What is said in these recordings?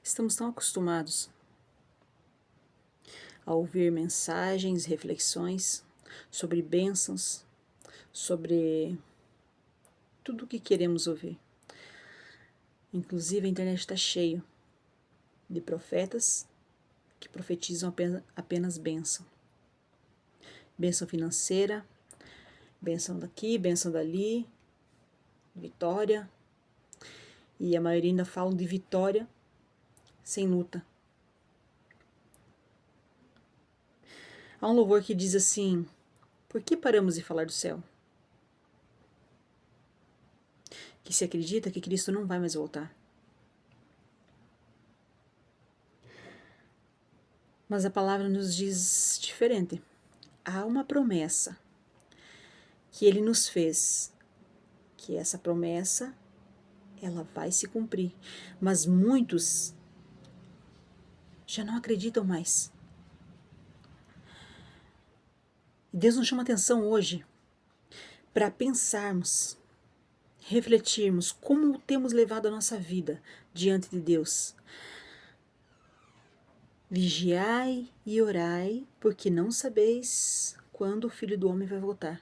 Estamos tão acostumados a ouvir mensagens, reflexões sobre bênçãos, sobre tudo o que queremos ouvir. Inclusive a internet está cheio de profetas que profetizam apenas bênção. Bênção financeira, bênção daqui, bênção dali, vitória. E a maioria ainda falam de vitória sem luta. Há um louvor que diz assim: por que paramos de falar do céu? Que se acredita que Cristo não vai mais voltar. Mas a palavra nos diz diferente. Há uma promessa que Ele nos fez, que essa promessa ela vai se cumprir. Mas muitos já não acreditam mais. E Deus nos chama atenção hoje para pensarmos, refletirmos como temos levado a nossa vida diante de Deus. Vigiai e orai, porque não sabeis quando o Filho do Homem vai voltar.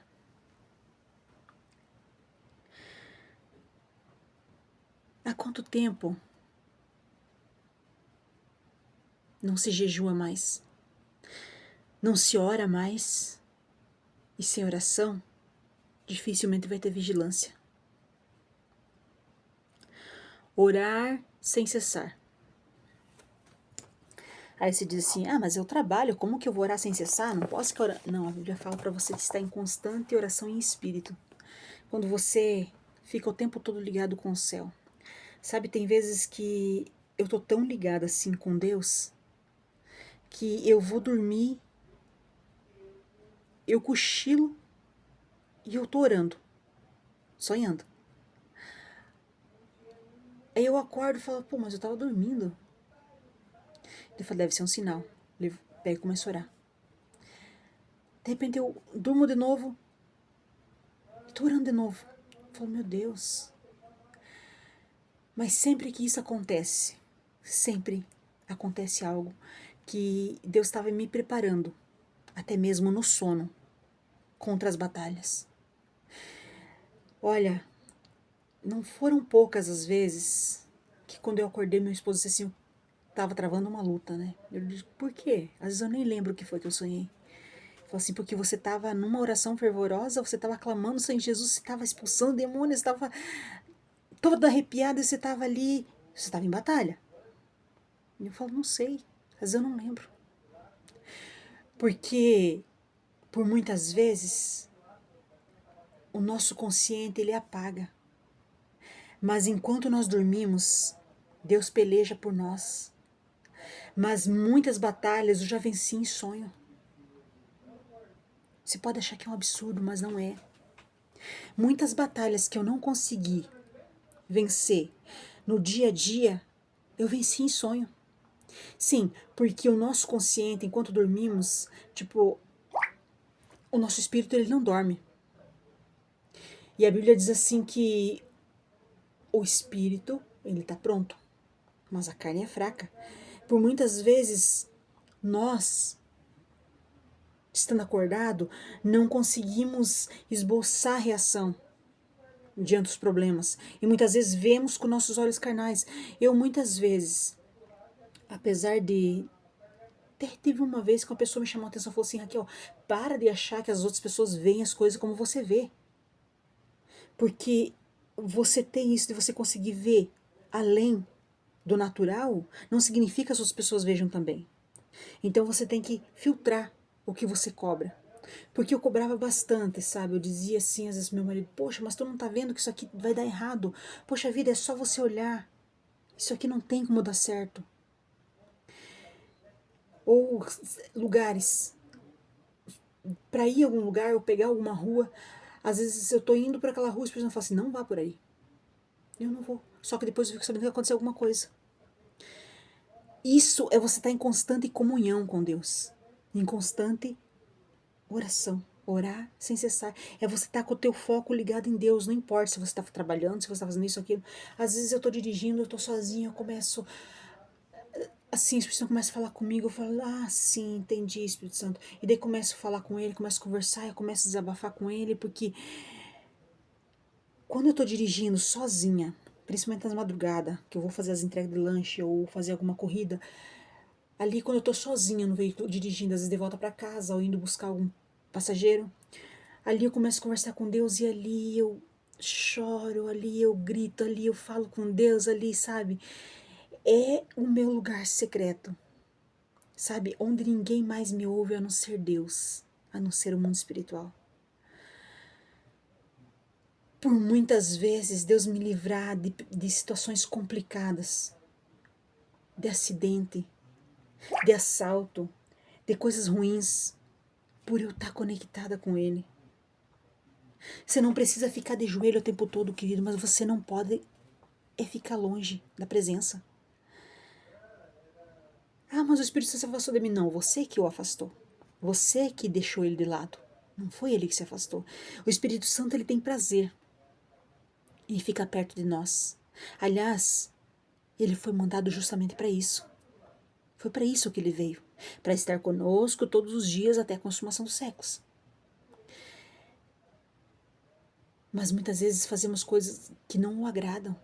Há quanto tempo não se jejua mais? Não se ora mais? E sem oração, dificilmente vai ter vigilância. Orar sem cessar. Aí você diz assim, mas eu trabalho, como que eu vou orar sem cessar? Não posso que orar. Não, a Bíblia fala para você estar em constante oração em espírito. Quando você fica o tempo todo ligado com o céu. Sabe, tem vezes que eu tô tão ligada assim com Deus, que eu vou dormir, eu cochilo e eu tô orando, sonhando. Aí eu acordo e falo, mas eu tava dormindo. Eu falo, deve ser um sinal. Eu pego e começo a orar. De repente eu durmo de novo e tô orando de novo. Eu falo, meu Deus. Mas sempre que isso acontece, sempre acontece algo que Deus estava me preparando, até mesmo no sono, contra as batalhas. Olha, não foram poucas as vezes que quando eu acordei, meu esposo disse assim, eu tava travando uma luta, né? Eu disse, por quê? Às vezes eu nem lembro o que foi que eu sonhei. Ele falou assim, porque você tava numa oração fervorosa, você tava clamando sem Jesus, você tava expulsando demônios, você tava toda arrepiada e você tava ali, você tava em batalha. E eu falo, não sei, às vezes eu não lembro. Porque, por muitas vezes, o nosso consciente, ele apaga. Mas enquanto nós dormimos, Deus peleja por nós. Mas muitas batalhas eu já venci em sonho. Você pode achar que é um absurdo, mas não é. Muitas batalhas que eu não consegui vencer no dia a dia, eu venci em sonho. Sim, porque o nosso consciente, enquanto dormimos, o nosso espírito ele não dorme. E a Bíblia diz assim que o espírito, ele está pronto, mas a carne é fraca. Por muitas vezes, nós, estando acordado, não conseguimos esboçar reação diante dos problemas. E muitas vezes vemos com nossos olhos carnais. Eu muitas vezes, apesar de... Teve uma vez que uma pessoa me chamou a atenção e falou assim, Raquel, para de achar que as outras pessoas veem as coisas como você vê. Porque você tem isso de você conseguir ver além do natural, não significa que as outras pessoas vejam também. Então você tem que filtrar o que você cobra. Porque eu cobrava bastante, sabe? Eu dizia assim, às vezes, pro meu marido, poxa, mas tu não tá vendo que isso aqui vai dar errado? Poxa vida, é só você olhar. Isso aqui não tem como dar certo. Ou lugares. Para ir a algum lugar ou pegar alguma rua, às vezes eu tô indo para aquela rua e as pessoas falam assim, não vá por aí. Eu não vou. Só que depois eu fico sabendo que aconteceu alguma coisa. Isso é você estar em constante comunhão com Deus. Em constante oração. Orar sem cessar. É você estar com o teu foco ligado em Deus. Não importa se você está trabalhando, se você está fazendo isso ou aquilo. Às vezes eu estou dirigindo, eu estou sozinha, eu começo assim, o Espírito Santo começa a falar comigo, eu falo, ah, sim, entendi, Espírito Santo. E daí começo a falar com ele, começo a conversar, eu começo a desabafar com ele, porque quando eu tô dirigindo sozinha, principalmente nas madrugadas, que eu vou fazer as entregas de lanche ou fazer alguma corrida, ali quando eu tô sozinha no veículo, dirigindo, às vezes de volta pra casa ou indo buscar algum passageiro, ali eu começo a conversar com Deus e ali eu choro, ali eu grito, ali eu falo com Deus, ali, sabe? É o meu lugar secreto, sabe? Onde ninguém mais me ouve a não ser Deus, a não ser o mundo espiritual. Por muitas vezes Deus me livrar de situações complicadas, de acidente, de assalto, de coisas ruins, por eu estar conectada com Ele. Você não precisa ficar de joelho o tempo todo, querido, mas você não pode ficar longe da presença. Ah, mas o Espírito Santo se afastou de mim. Não, você que o afastou. Você que deixou ele de lado. Não foi ele que se afastou. O Espírito Santo, ele tem prazer em ficar perto de nós. Aliás, ele foi mandado justamente para isso. Foi para isso que ele veio. Para estar conosco todos os dias até a consumação dos séculos. Mas muitas vezes fazemos coisas que não o agradam.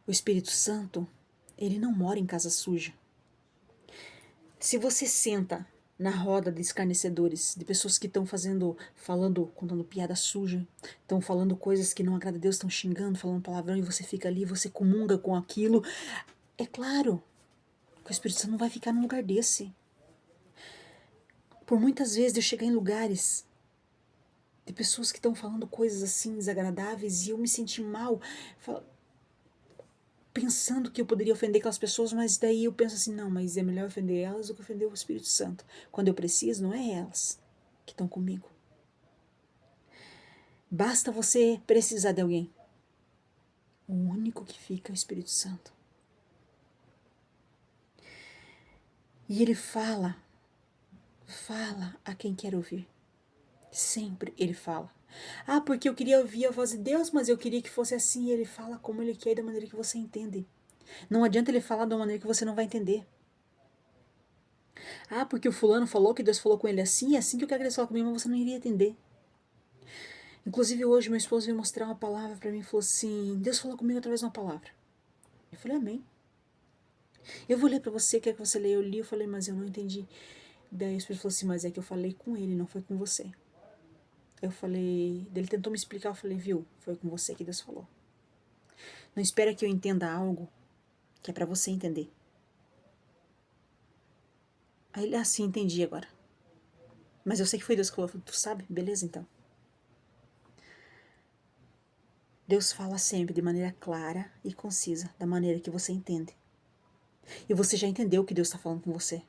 O Espírito Santo, ele não mora em casa suja. Se você senta na roda de escarnecedores, de pessoas que estão falando, contando piada suja, estão falando coisas que não agradam a Deus, estão xingando, falando palavrão, e você fica ali, você comunga com aquilo, é claro que o Espírito Santo não vai ficar num lugar desse. Por muitas vezes eu chegar em lugares de pessoas que estão falando coisas assim desagradáveis e eu me senti mal, pensando que eu poderia ofender aquelas pessoas, mas daí eu penso assim, não, mas é melhor ofender elas do que ofender o Espírito Santo. Quando eu preciso, não é elas que estão comigo. Basta você precisar de alguém. O único que fica é o Espírito Santo. E ele fala a quem quer ouvir. Sempre ele fala. Ah, porque eu queria ouvir a voz de Deus, mas eu queria que fosse assim. E ele fala como ele quer, da maneira que você entende. Não adianta ele falar de uma maneira que você não vai entender. Ah, porque o fulano falou que Deus falou com ele assim, é assim que eu quero que Deus fale comigo, mas você não iria entender. Inclusive hoje meu esposo veio mostrar uma palavra para mim e falou assim, Deus falou comigo através de uma palavra. Eu falei, amém. Eu vou ler para você, quer que você leia? Eu li, eu falei, mas eu não entendi. Daí o Espírito falou assim, mas é que eu falei com ele, não foi com você. Eu falei, ele tentou me explicar, eu falei, viu, foi com você que Deus falou. Não espera que eu entenda algo que é para você entender. Aí ele, sim, entendi agora. Mas eu sei que foi Deus que falou, tu sabe? Beleza, então. Deus fala sempre de maneira clara e concisa, da maneira que você entende. E você já entendeu o que Deus está falando com você.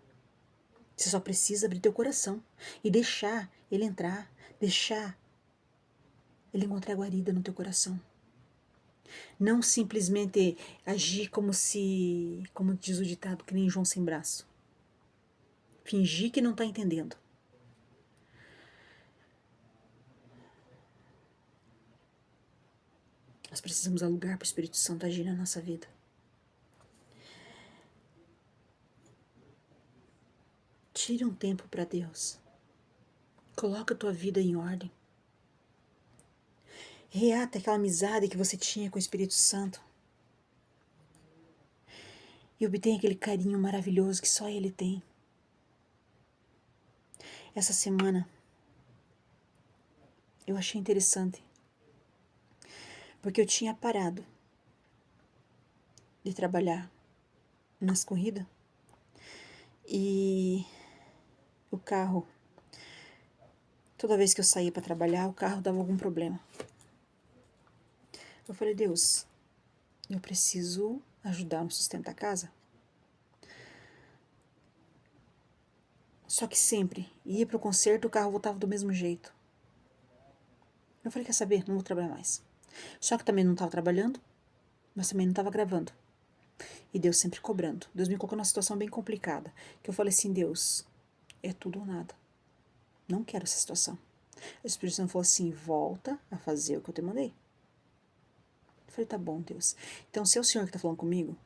Você só precisa abrir teu coração e deixar ele entrar, deixar ele encontrar guarida no teu coração. Não simplesmente agir como diz o ditado, que nem João sem braço. Fingir que não está entendendo. Nós precisamos dar lugar para o Espírito Santo agir na nossa vida. Tire um tempo para Deus. Coloca a tua vida em ordem. Reata aquela amizade que você tinha com o Espírito Santo. E obtenha aquele carinho maravilhoso que só Ele tem. Essa semana eu achei interessante, porque eu tinha parado de trabalhar nas corridas e o carro, toda vez que eu saía para trabalhar, o carro dava algum problema. Eu falei, Deus, eu preciso ajudar no sustento da casa. Só que sempre ia pro concerto, o carro voltava do mesmo jeito. Eu falei, quer saber? Não vou trabalhar mais. Só que também não estava trabalhando, mas também não estava gravando. E Deus sempre cobrando. Deus me colocou numa situação bem complicada. Que eu falei assim, Deus, é tudo ou nada. Não quero essa situação. O Espírito Santo falou assim, volta a fazer o que eu te mandei. Eu falei, tá bom, Deus. Então, se é o Senhor que está falando comigo,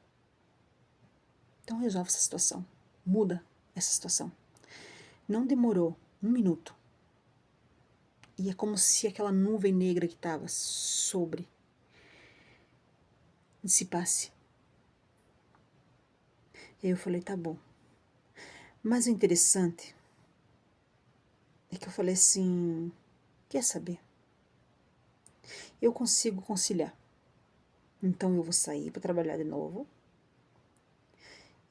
Então resolve essa situação. Muda essa situação. Não demorou 1 minuto. E é como se aquela nuvem negra que estava sobre dissipasse. E aí eu falei, tá bom. Mas o interessante é que eu falei assim, quer saber? Eu consigo conciliar. Então eu vou sair para trabalhar de novo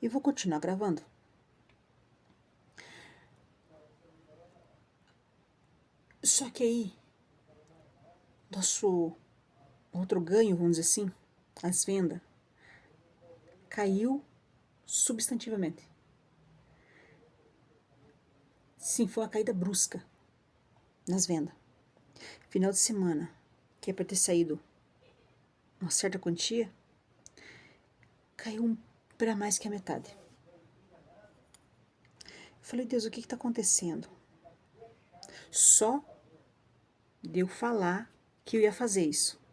e vou continuar gravando. Só que aí, nosso outro ganho, vamos dizer assim, as vendas, caiu substantivamente. Sim, foi uma caída brusca nas vendas. Final de semana, que é para ter saído uma certa quantia, caiu para mais que a metade. Eu falei, Deus, o que está acontecendo? Só de eu falar que eu ia fazer isso.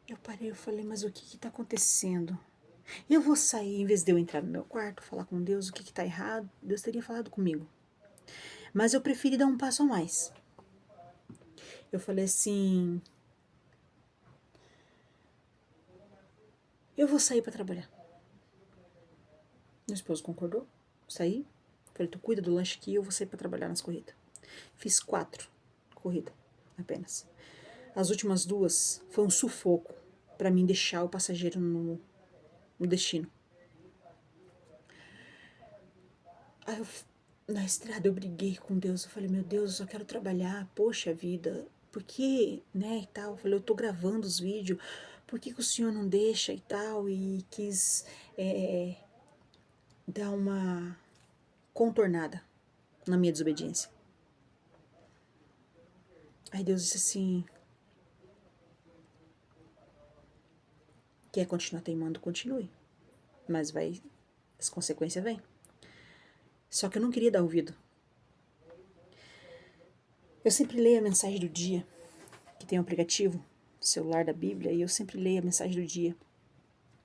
Eu parei, eu falei, mas o que está acontecendo? Eu vou sair, em vez de eu entrar no meu quarto, falar com Deus o que está errado, Deus teria falado comigo. Mas eu preferi dar um passo a mais. Eu falei assim, eu vou sair para trabalhar. Meu esposo concordou, saí. Falei, tu cuida do lanche aqui, eu vou sair para trabalhar nas corridas. Fiz 4 corridas apenas. As últimas 2 foi um sufoco para mim deixar o passageiro no destino. Aí na estrada eu briguei com Deus, eu falei, meu Deus, eu só quero trabalhar, poxa vida, por que, né, e tal, eu falei, eu tô gravando os vídeos, por que o senhor não deixa e tal, e quis dar uma contornada na minha desobediência. Aí Deus disse assim, quer continuar teimando, continue, mas as consequências vêm. Só que eu não queria dar ouvido. Eu sempre leio a mensagem do dia, que tem um aplicativo no celular da Bíblia, e eu sempre leio a mensagem do dia,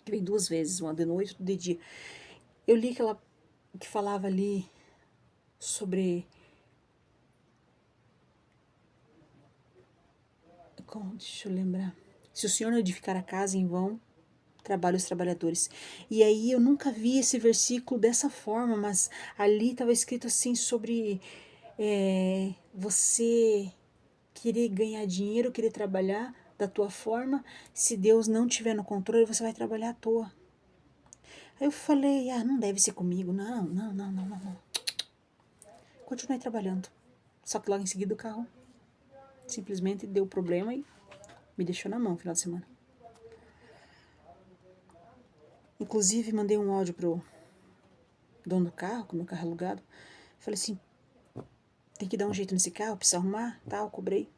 que vem 2 vezes, uma de noite e outra de dia. Eu li aquela que falava ali sobre deixa eu lembrar. Se o Senhor não edificar a casa, em vão trabalham os trabalhadores. E aí eu nunca vi esse versículo dessa forma, mas ali estava escrito assim sobre você querer ganhar dinheiro, querer trabalhar da tua forma. Se Deus não tiver no controle, você vai trabalhar à toa. Aí eu falei, não deve ser comigo. Não. Continuei trabalhando. Só que logo em seguida o carro simplesmente deu problema e me deixou na mão no final de semana. Inclusive, mandei um áudio pro dono do carro, com o meu carro alugado. Falei assim, tem que dar um jeito nesse carro, precisa arrumar, tal, cobrei.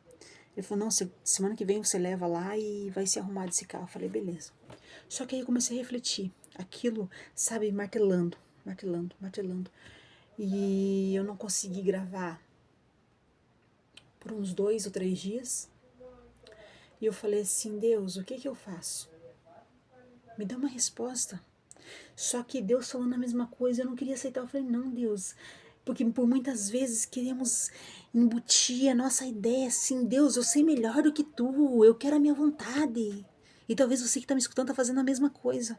Ele falou, não, semana que vem você leva lá e vai se arrumar desse carro. Eu falei, beleza. Só que aí eu comecei a refletir. Aquilo, sabe, martelando. E eu não consegui gravar por uns 2 ou 3 dias. E eu falei assim, Deus, o que eu faço? Me dá uma resposta. Só que Deus falando a mesma coisa, eu não queria aceitar. Eu falei, não, Deus, porque por muitas vezes queremos embutir a nossa ideia assim, Deus, eu sei melhor do que tu, eu quero a minha vontade. E talvez você que está me escutando está fazendo a mesma coisa.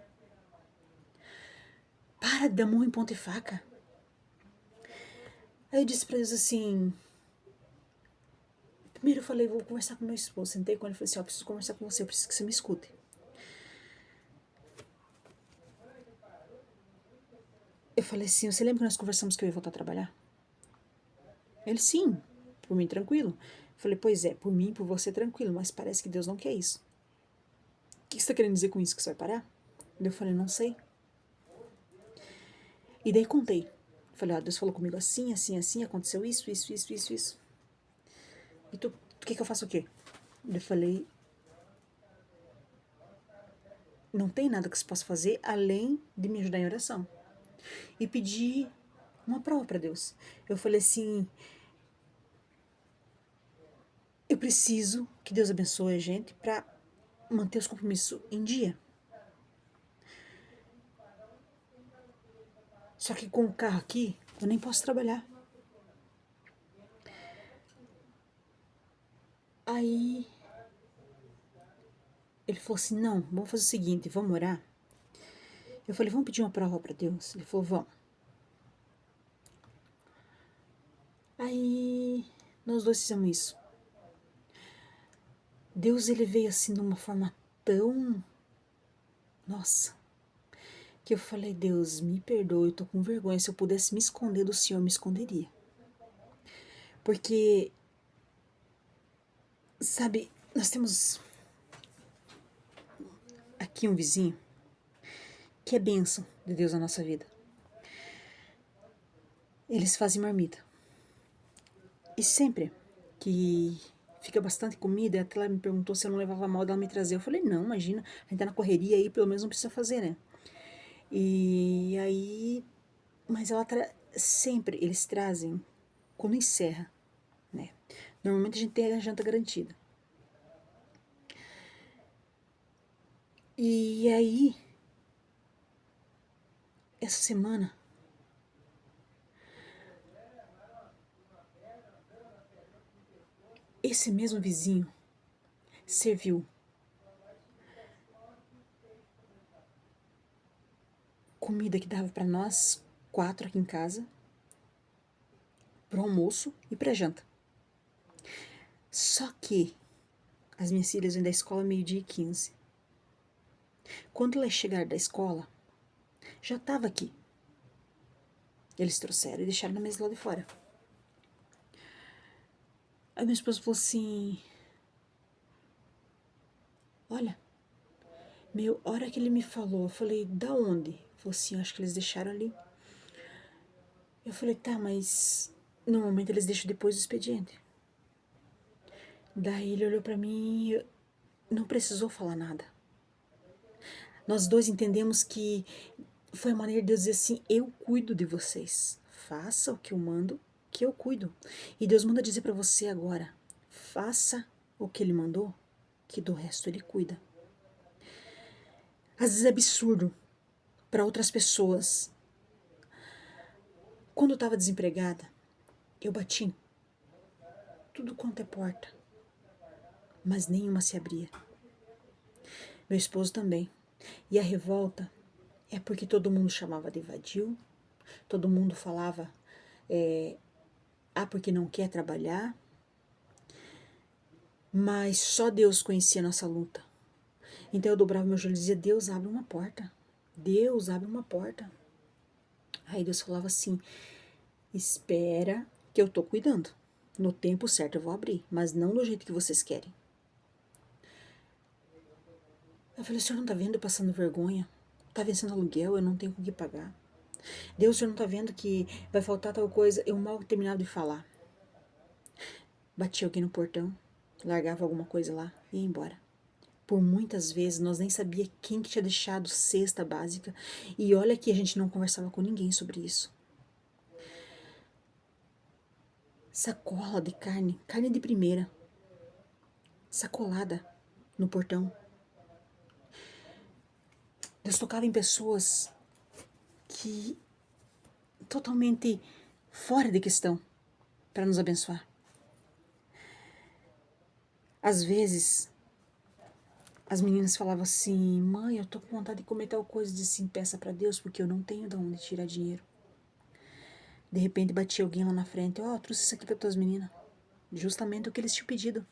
Para de dar murro em ponta e faca. Aí eu disse para Deus assim, primeiro eu falei, vou conversar com meu esposo. Sentei com ele e falei assim, eu preciso conversar com você, eu preciso que você me escute. Eu falei assim, você lembra que nós conversamos que eu ia voltar a trabalhar? Ele, sim, por mim tranquilo. Eu falei, pois é, por mim, por você tranquilo, mas parece que Deus não quer isso. O que você está querendo dizer com isso, que você vai parar? Eu falei, não sei. E daí contei. Falei, Deus falou comigo assim, aconteceu isso. E tu quer que eu faça o quê? Eu falei, não tem nada que você possa fazer além de me ajudar em oração. E pedi uma prova para Deus. Eu falei assim, eu preciso que Deus abençoe a gente para manter os compromissos em dia. Só que com o carro aqui, eu nem posso trabalhar. Aí ele falou assim, não, vamos fazer o seguinte, vamos orar. Eu falei, vamos pedir uma prova para Deus? Ele falou, vamos. Aí nós dois fizemos isso. Deus, ele veio assim de uma forma tão... Nossa, que eu falei, Deus, me perdoe, eu tô com vergonha. Se eu pudesse me esconder do Senhor, eu me esconderia. Porque, sabe, nós temos aqui um vizinho que é bênção de Deus na nossa vida. Eles fazem marmita. E sempre que fica bastante comida, até ela me perguntou se eu não levava mal dela me trazer. Eu falei, não, imagina, a gente tá na correria aí, pelo menos não precisa fazer, né? E aí, mas ela sempre, eles trazem quando encerra, né? Normalmente a gente tem a janta garantida. E aí, essa semana, esse mesmo vizinho serviu comida que dava para nós 4 aqui em casa, pro almoço e pra janta. Só que as minhas filhas vêm da escola 12h15. Quando elas chegaram da escola, já estava aqui. Eles trouxeram e deixaram na mesa lá de fora. Aí minha esposa falou assim, olha, a hora que ele me falou, eu falei, da onde? Ele falou assim, acho que eles deixaram ali. Eu falei, tá, mas normalmente eles deixam depois do expediente. Daí ele olhou pra mim e não precisou falar nada. Nós dois entendemos que foi a maneira de Deus dizer assim, eu cuido de vocês. Faça o que eu mando, que eu cuido. E Deus manda dizer pra você agora, faça o que ele mandou, que do resto ele cuida. Às vezes é absurdo para outras pessoas. Quando eu estava desempregada, eu bati em tudo quanto é porta, mas nenhuma se abria. Meu esposo também. E a revolta é porque todo mundo chamava de vadio, todo mundo falava, porque não quer trabalhar, mas só Deus conhecia a nossa luta. Então eu dobrava meu joelho e dizia, Deus abre uma porta, Deus abre uma porta. Aí Deus falava assim, espera que eu tô cuidando, no tempo certo eu vou abrir, mas não do jeito que vocês querem. Eu falei, o senhor não tá vendo eu passando vergonha? Tá vencendo aluguel, eu não tenho com o que pagar. Deus, o senhor não tá vendo que vai faltar tal coisa? Eu mal terminava de falar. Batia alguém no portão, largava alguma coisa lá e ia embora. Por muitas vezes nós nem sabia quem que tinha deixado cesta básica. E olha que a gente não conversava com ninguém sobre isso. Sacola de carne, carne de primeira, sacolada no portão. Deus tocava em pessoas que totalmente fora de questão para nos abençoar. Às vezes, as meninas falavam assim, mãe, eu tô com vontade de comer tal coisa, disse assim, peça para Deus, porque eu não tenho de onde tirar dinheiro. De repente batia alguém lá na frente, trouxe isso aqui para tuas meninas. Justamente o que eles tinham pedido.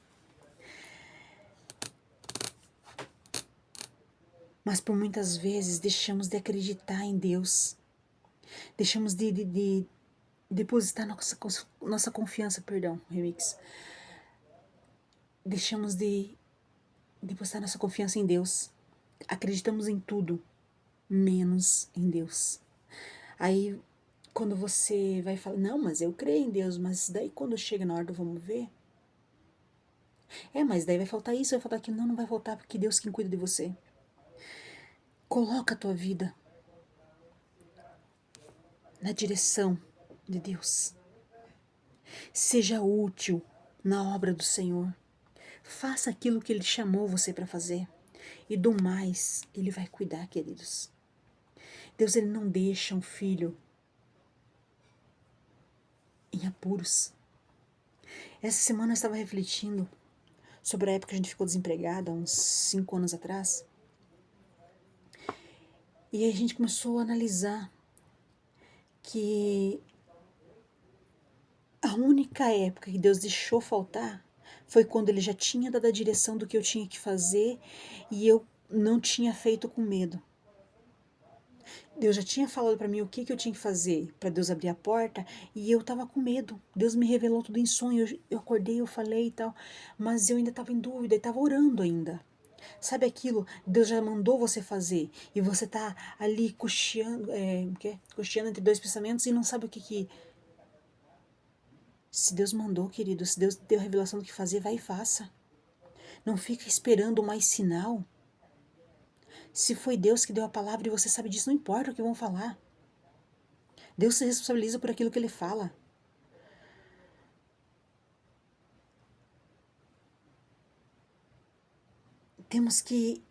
Mas por muitas vezes deixamos de acreditar em Deus. Deixamos de depositar nossa confiança, remix. Deixamos de depositar nossa confiança em Deus. Acreditamos em tudo, menos em Deus. Aí, quando você vai falar, não, mas eu creio em Deus, mas daí quando chega na hora do vamos ver, mas daí vai faltar isso, vai faltar aquilo. Não, não vai faltar, porque Deus quem cuida de você. Coloca a tua vida na direção de Deus. Seja útil na obra do Senhor. Faça aquilo que Ele chamou você para fazer. e do mais Ele vai cuidar, queridos. Deus, Ele não deixa um filho em apuros. Essa semana eu estava refletindo sobre a época que a gente ficou desempregada, uns 5 anos atrás. E aí a gente começou a analisar que a única época que Deus deixou faltar foi quando Ele já tinha dado a direção do que eu tinha que fazer e eu não tinha feito com medo. Deus já tinha falado para mim o que eu tinha que fazer para Deus abrir a porta e eu tava com medo. Deus me revelou tudo em sonho, eu acordei, eu falei e tal, mas eu ainda tava em dúvida e tava orando ainda. Sabe aquilo? Deus já mandou você fazer e você tá ali cocheando, cocheando entre dois pensamentos e não sabe o que. Se Deus mandou, querido, se Deus deu a revelação do que fazer, vai e faça. Não fica esperando mais sinal. Se foi Deus que deu a palavra e você sabe disso, não importa o que vão falar. Deus se responsabiliza por aquilo que Ele fala. Temos que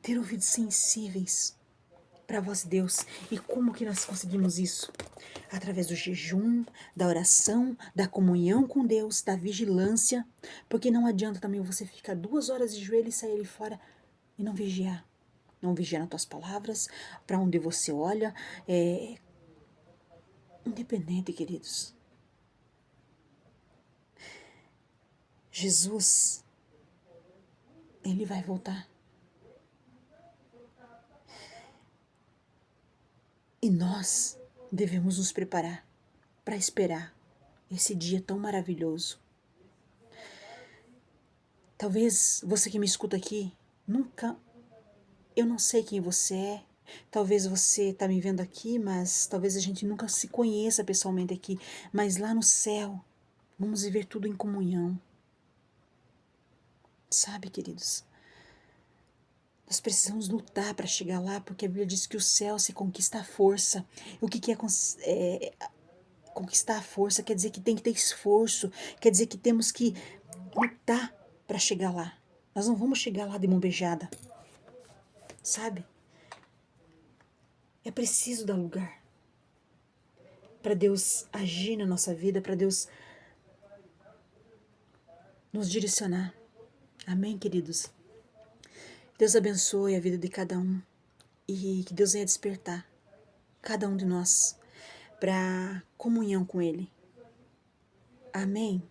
ter ouvidos sensíveis para a voz de Deus. E como que nós conseguimos isso? Através do jejum, da oração, da comunhão com Deus, da vigilância. Porque não adianta também você ficar 2 horas de joelho e sair ali fora e não vigiar. Não vigiar nas tuas palavras, para onde você olha. Independente, queridos. Jesus, Ele vai voltar. E nós devemos nos preparar para esperar esse dia tão maravilhoso. Talvez você que me escuta aqui, eu não sei quem você é. Talvez você está me vendo aqui, mas talvez a gente nunca se conheça pessoalmente aqui. Mas lá no céu, vamos viver tudo em comunhão. Sabe, queridos? Nós precisamos lutar para chegar lá, porque a Bíblia diz que o céu se conquista à força. O que conquistar a força? Quer dizer que tem que ter esforço, quer dizer que temos que lutar para chegar lá. Nós não vamos chegar lá de mão beijada, sabe? É preciso dar lugar para Deus agir na nossa vida, para Deus nos direcionar. Amém, queridos? Deus abençoe a vida de cada um e que Deus venha despertar cada um de nós para comunhão com Ele. Amém?